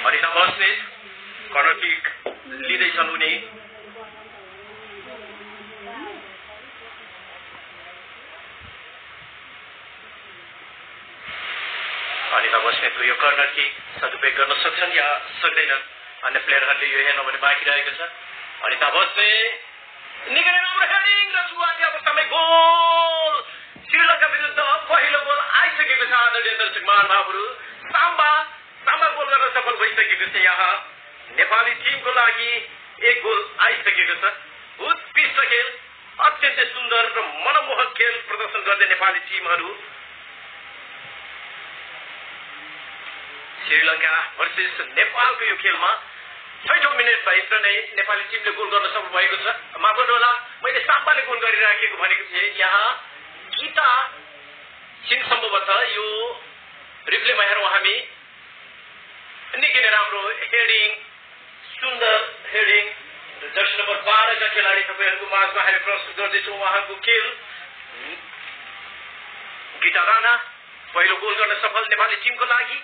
अनि नबस्ने corner kick लिँदैछन् उनी अनि नबस्ने यो कर्नर किक सदुपयोग गर्न सक्छन् या सक्दैनन् अन्य प्लेयरहरूले यो हेर्न भने बाँकी रहेको छ अनि नबस्ने निकै राम्रो हेडिङ र सुरुवाती अवस्थामै गोल श्रीलङ्का विरुद्ध पहिलो गोल आइसकेको छ आदरणीय दर्शक महानुभावहरू साम्बा गोल गर्न सफल भइसकेको छ यहाँ नेपाली टिमको लागि एक गोल आइसकेको छ उत्कृष्ट खेल अत्यन्तै सुन्दर र मनमोहक खेल प्रदर्शन गर्दै नेपाली टिमहरू श्रीलङ्का भर्सेस नेपालको यो खेलमा 6औं मिनेटभित्र नै नेपाली टिमले गोल गर्न सफल भएको छ माफ गर्नुहोला मैले साम्बाले गोल गरिराखेको भनेको थिएँ यहाँ गीता सिंह सम्भवतः यो रिप्लेमा हेरौँ हामी निकै नै राम्रो हेडिङ सुन्दर हेडिङ जर्सी नम्बर 12 का खेलाडी तपाईँहरूको माझमा हामी प्रस्तुत गर्दैछौँ उहाँको खेल गीता राणा पहिलो गोल गर्न सफल नेपाली टिमको लागि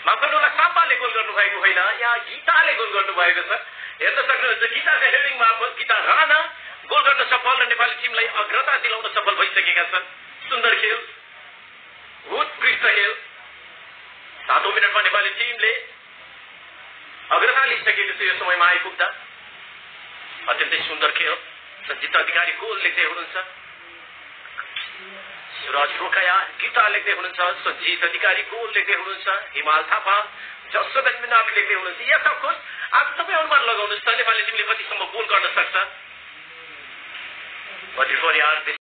माफ गर्नुहोला साम्बाले गोल गर्नुभएको होइन यहाँ गीताले गोल गर्नुभएको छ हेर्न सक्नुहुन्छ गीताको हेडिङ मार्फत गीता राणा गोल गर्न सफल र नेपाली टिमलाई अग्रता दिलाउन सफल भइसकेका छन् सुन्दर खेल उत्कृष्ट खेल 7औं मिनटमा नेपाली टिमले अग्रता लिइसकेको छ यो समयमा आइपुग्दा अत्यन्तै सुन्दर खेल सञ्जित अधिकारी गोल लेख्दै हुनुहुन्छ सुरज रोकाया गीता लेख्दै हुनुहुन्छ सञ्जित अधिकारी गोल लेख्दै हुनुहुन्छ हिमाल थापा जसोबेन मिनाप लेख्दै हुनुहुन्छ यस अफकोर्स आज तपाईँ अनुमान लगाउनुहोस् त नेपाली टिमले कतिसम्म गोल गर्न सक्छ But before you are this